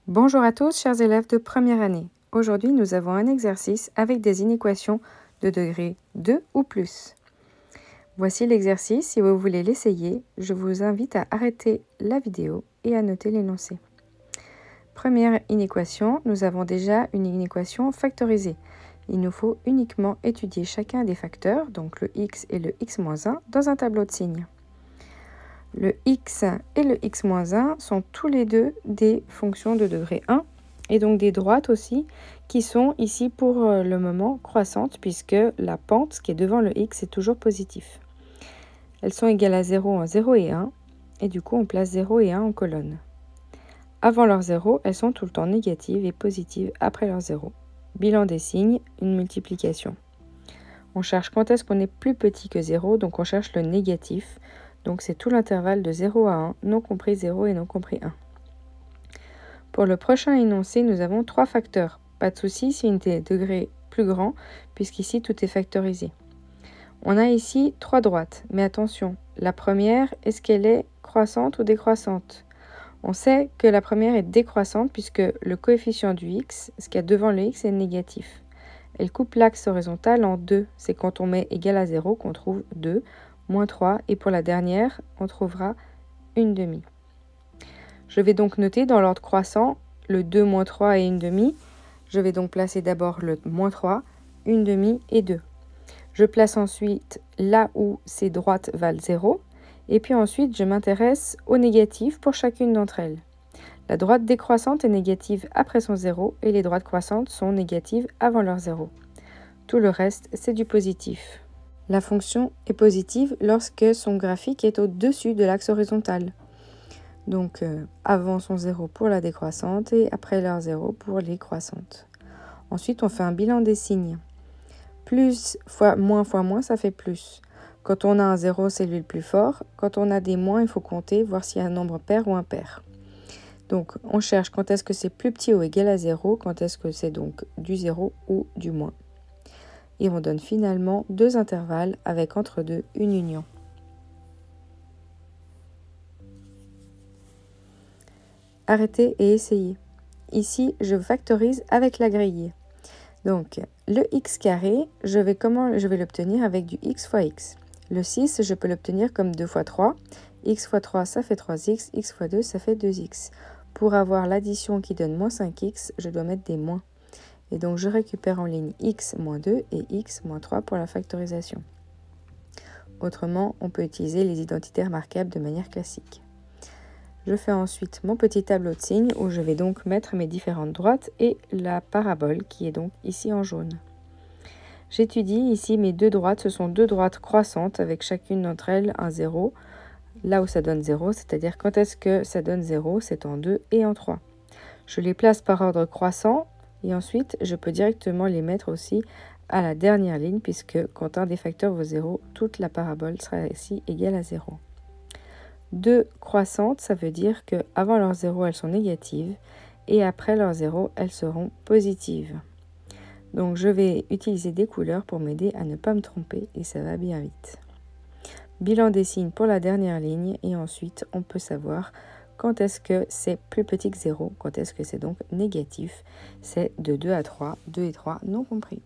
Bonjour à tous, chers élèves de première année. Aujourd'hui, nous avons un exercice avec des inéquations de degré 2 ou plus. Voici l'exercice. Si vous voulez l'essayer, je vous invite à arrêter la vidéo et à noter l'énoncé. Première inéquation, nous avons déjà une inéquation factorisée. Il nous faut uniquement étudier chacun des facteurs, donc le x et le x-1, dans un tableau de signes. Le x et le x-1 sont tous les deux des fonctions de degré 1 et donc des droites aussi qui sont ici pour le moment croissantes puisque la pente qui est devant le x est toujours positif. Elles sont égales à 0 en 0 et 1 et du coup on place 0 et 1 en colonne. Avant leur 0, elles sont tout le temps négatives et positives après leur 0. Bilan des signes, une multiplication. On cherche quand est-ce qu'on est plus petit que 0, donc on cherche le négatif. Donc c'est tout l'intervalle de 0 à 1, non compris 0 et non compris 1. Pour le prochain énoncé, nous avons 3 facteurs. Pas de souci si une des degrés plus grand, puisqu'ici tout est factorisé. On a ici 3 droites, mais attention, la première, est-ce qu'elle est croissante ou décroissante? On sait que la première est décroissante puisque le coefficient du x, ce qu'il y a devant le x, est négatif. Elle coupe l'axe horizontal en 2. C'est quand on met égal à 0 qu'on trouve 2, moins 3. Et pour la dernière, on trouvera une demi. Je vais donc noter dans l'ordre croissant le 2, moins 3 et une demi. Je vais donc placer d'abord le moins 3, une demi et 2. Je place ensuite là où ces droites valent 0. Et puis ensuite, je m'intéresse au négatif pour chacune d'entre elles. La droite décroissante est négative après son 0 et les droites croissantes sont négatives avant leur 0. Tout le reste, c'est du positif. La fonction est positive lorsque son graphique est au-dessus de l'axe horizontal. Donc avant son 0 pour la décroissante et après leur 0 pour les croissantes. Ensuite, on fait un bilan des signes. Plus fois moins, ça fait plus. Quand on a un 0, c'est lui le plus fort. Quand on a des moins, il faut compter, voir s'il y a un nombre pair ou impair. Donc, on cherche quand est-ce que c'est plus petit ou égal à 0, quand est-ce que c'est donc du 0 ou du moins. Et on donne finalement deux intervalles avec entre deux une union. Arrêtez et essayez. Ici, je factorise avec la grille. Donc, le x carré, je vais l'obtenir avec du x fois x. Le 6, je peux l'obtenir comme 2 fois 3. X fois 3, ça fait 3x. X fois 2, ça fait 2x. Pour avoir l'addition qui donne moins 5x, je dois mettre des moins. Et donc, je récupère en ligne x moins 2 et x moins 3 pour la factorisation. Autrement, on peut utiliser les identitaires marquables de manière classique. Je fais ensuite mon petit tableau de signes où je vais donc mettre mes différentes droites et la parabole qui est donc ici en jaune. J'étudie ici mes deux droites, ce sont deux droites croissantes avec chacune d'entre elles un 0, là où ça donne 0, c'est-à-dire quand est-ce que ça donne 0, c'est en 2 et en 3. Je les place par ordre croissant et ensuite je peux directement les mettre aussi à la dernière ligne puisque quand un des facteurs vaut 0, toute la parabole sera ici égale à 0. 2 croissantes, ça veut dire qu'avant leur 0, elles sont négatives et après leur 0, elles seront positives. Donc je vais utiliser des couleurs pour m'aider à ne pas me tromper et ça va bien vite. Bilan des signes pour la dernière ligne et ensuite on peut savoir quand est-ce que c'est plus petit que 0, quand est-ce que c'est donc négatif. C'est de 2 à 3, 2 et 3 non compris.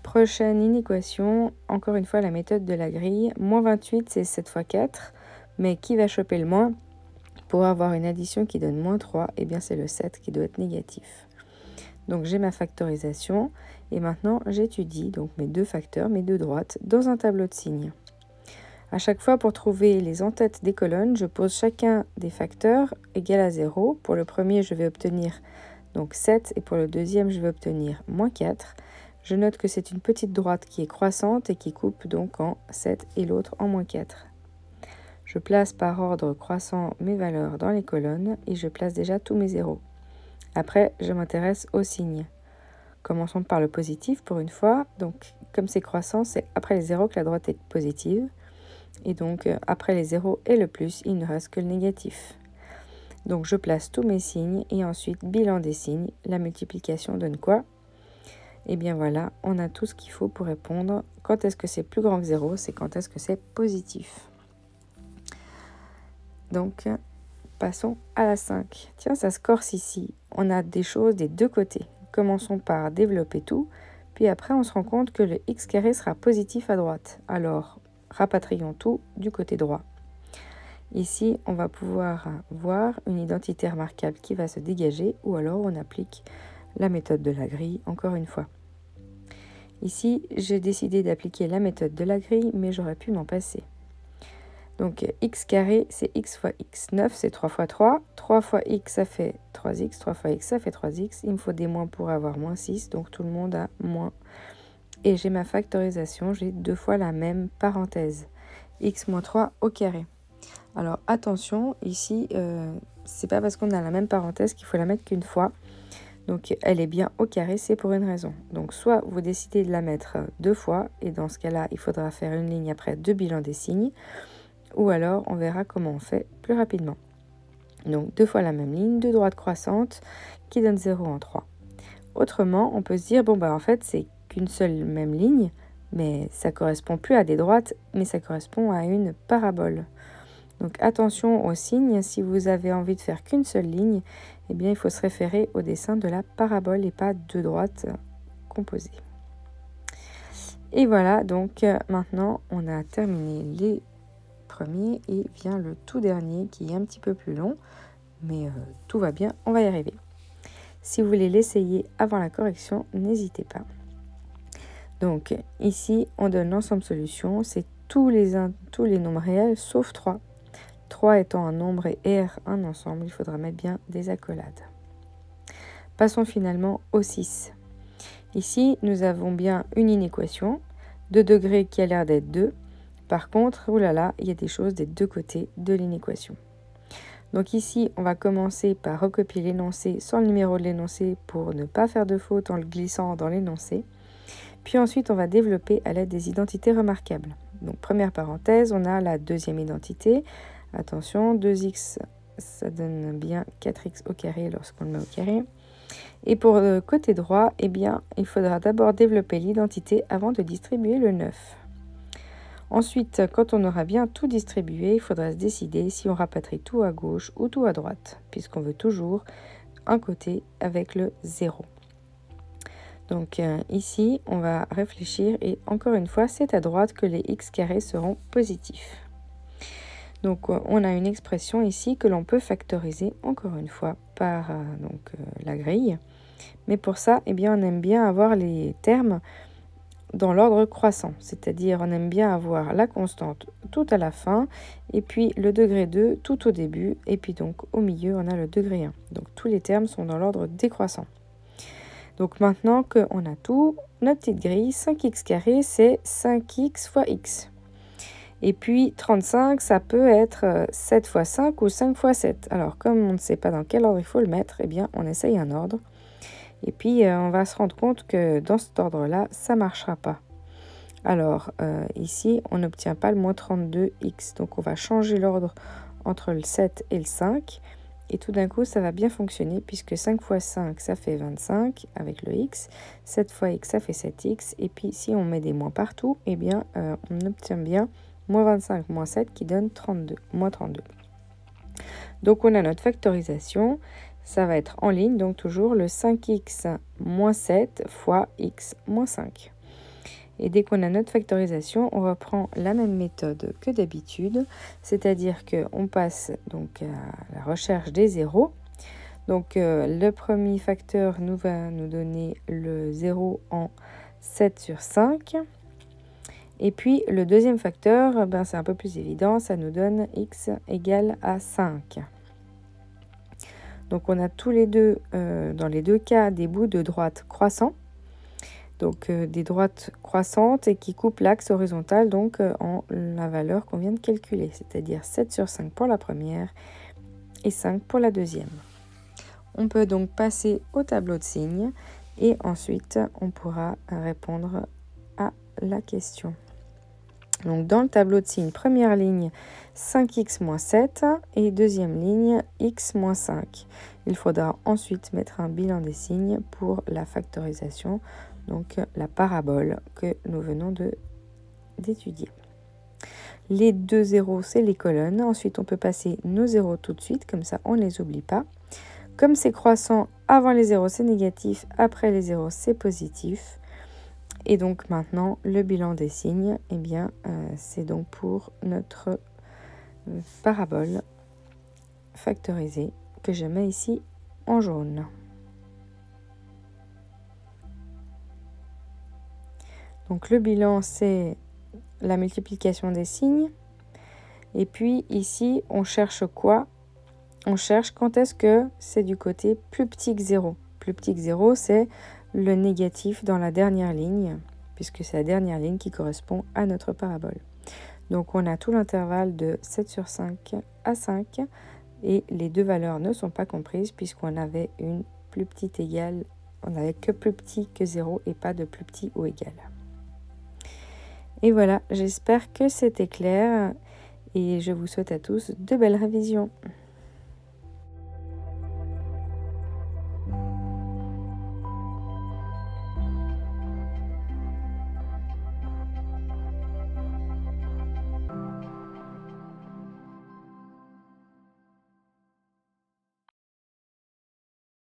Prochaine inéquation, encore une fois la méthode de la grille. Moins 28, c'est 7 fois 4, mais qui va choper le moins? Pour avoir une addition qui donne moins 3, eh bien c'est le 7 qui doit être négatif. Donc j'ai ma factorisation, et maintenant j'étudie donc mes deux facteurs, mes deux droites, dans un tableau de signes. À chaque fois, pour trouver les en-têtes des colonnes, je pose chacun des facteurs égal à 0. Pour le premier, je vais obtenir donc 7, et pour le deuxième, je vais obtenir moins 4. Je note que c'est une petite droite qui est croissante et qui coupe donc en 7 et l'autre en moins 4. Je place par ordre croissant mes valeurs dans les colonnes et je place déjà tous mes zéros. Après, je m'intéresse aux signes. Commençons par le positif pour une fois. Donc, comme c'est croissant, c'est après les zéros que la droite est positive. Et donc, après les zéros et le plus, il ne reste que le négatif. Donc, je place tous mes signes et ensuite, bilan des signes. La multiplication donne quoi? Et bien voilà, on a tout ce qu'il faut pour répondre. Quand est-ce que c'est plus grand que 0? C'est quand est-ce que c'est positif. Donc, passons à la 5. Tiens, ça se corse ici. On a des choses des deux côtés. Commençons par développer tout, puis après on se rend compte que le x carré sera positif à droite. Alors, rapatrions tout du côté droit. Ici, on va pouvoir voir une identité remarquable qui va se dégager, ou alors on applique la méthode de la grille encore une fois. Ici, j'ai décidé d'appliquer la méthode de la grille, mais j'aurais pu m'en passer. Donc x carré, c'est x fois x. 9, c'est 3 fois 3. 3 fois x, ça fait 3x. 3 fois x, ça fait 3x. Il me faut des moins pour avoir moins 6, donc tout le monde a moins. Et j'ai ma factorisation, j'ai deux fois la même parenthèse. X moins 3 au carré. Alors attention, ici, c'est pas parce qu'on a la même parenthèse qu'il faut la mettre qu'une fois. Donc elle est bien au carré, c'est pour une raison. Donc soit vous décidez de la mettre deux fois, et dans ce cas-là, il faudra faire une ligne après deux bilans des signes, ou alors on verra comment on fait plus rapidement. Donc deux fois la même ligne, deux droites croissantes qui donnent 0 en 3. Autrement, on peut se dire, bon bah en fait c'est qu'une seule même ligne, mais ça correspond plus à des droites, mais ça correspond à une parabole. Donc attention aux signes, si vous avez envie de faire qu'une seule ligne, eh bien il faut se référer au dessin de la parabole et pas deux droites composées. Et voilà, donc maintenant on a terminé les premiers et vient le tout dernier qui est un petit peu plus long, mais tout va bien, on va y arriver. Si vous voulez l'essayer avant la correction, n'hésitez pas. Donc ici, on donne l'ensemble solution, c'est tous les nombres réels sauf 3. 3 étant un nombre et R un ensemble, il faudra mettre bien des accolades. Passons finalement au 6. Ici, nous avons bien une inéquation de degré qui a l'air d'être 2. Par contre, oulala, il y a des choses des deux côtés de l'inéquation. Donc ici, on va commencer par recopier l'énoncé sans le numéro de l'énoncé pour ne pas faire de faute en le glissant dans l'énoncé. Puis ensuite, on va développer à l'aide des identités remarquables. Donc première parenthèse, on a la deuxième identité. Attention, 2x, ça donne bien 4x au carré lorsqu'on le met au carré. Et pour le côté droit, eh bien, il faudra d'abord développer l'identité avant de distribuer le 9. Ensuite, quand on aura bien tout distribué, il faudra se décider si on rapatrie tout à gauche ou tout à droite, puisqu'on veut toujours un côté avec le 0. Donc ici, on va réfléchir et encore une fois, c'est à droite que les x carrés seront positifs. Donc on a une expression ici que l'on peut factoriser encore une fois par la grille. Mais pour ça, eh bien, on aime bien avoir les termes dans l'ordre croissant. C'est-à-dire on aime bien avoir la constante tout à la fin et puis le degré 2 tout au début. Et puis donc au milieu, on a le degré 1. Donc tous les termes sont dans l'ordre décroissant. Donc maintenant qu'on a tout, notre petite grille, 5x carré, c'est 5x fois x. Et puis 35, ça peut être 7 fois 5 ou 5 fois 7. Alors comme on ne sait pas dans quel ordre il faut le mettre, eh bien on essaye un ordre. Et puis on va se rendre compte que dans cet ordre-là, ça ne marchera pas. Alors ici, on n'obtient pas le moins 32x. Donc on va changer l'ordre entre le 7 et le 5. Et tout d'un coup, ça va bien fonctionner puisque 5 fois 5, ça fait 25 avec le x. 7 fois x, ça fait 7x. Et puis si on met des moins partout, eh bien on obtient bien moins 25, moins 7 qui donne 32, moins 32. Donc on a notre factorisation, ça va être en ligne, donc toujours le 5x moins 7 fois x moins 5. Et dès qu'on a notre factorisation, on reprend la même méthode que d'habitude, c'est-à-dire qu'on passe donc à la recherche des zéros. Donc le premier facteur va nous donner le 0 en 7 sur 5. Et puis le deuxième facteur, ben, c'est un peu plus évident, ça nous donne x égale à 5. Donc on a tous les deux, dans les deux cas, des bouts de droite croissants. Donc des droites croissantes et qui coupent l'axe horizontal donc en la valeur qu'on vient de calculer. C'est-à-dire 7 sur 5 pour la première et 5 pour la deuxième. On peut donc passer au tableau de signes et ensuite on pourra répondre à la question. Donc dans le tableau de signes, première ligne 5x moins 7 et deuxième ligne x moins 5. Il faudra ensuite mettre un bilan des signes pour la factorisation, donc la parabole que nous venons d'étudier. Les 2 zéros, c'est les colonnes. Ensuite, on peut passer nos zéros tout de suite, comme ça, on ne les oublie pas. Comme c'est croissant, avant les zéros, c'est négatif. Après les zéros, c'est positif. Et donc maintenant, le bilan des signes, eh bien, c'est donc pour notre parabole factorisée que je mets ici en jaune. Donc le bilan, c'est la multiplication des signes. Et puis ici, on cherche quoi? On cherche quand est-ce que c'est du côté plus petit que 0. Plus petit que 0, c'est le négatif dans la dernière ligne, puisque c'est la dernière ligne qui correspond à notre parabole. Donc on a tout l'intervalle de 7 sur 5 à 5, et les deux valeurs ne sont pas comprises, puisqu'on avait une plus petite égale, on n'avait que plus petit que 0 et pas de plus petit ou égal. Et voilà, j'espère que c'était clair, et je vous souhaite à tous de belles révisions.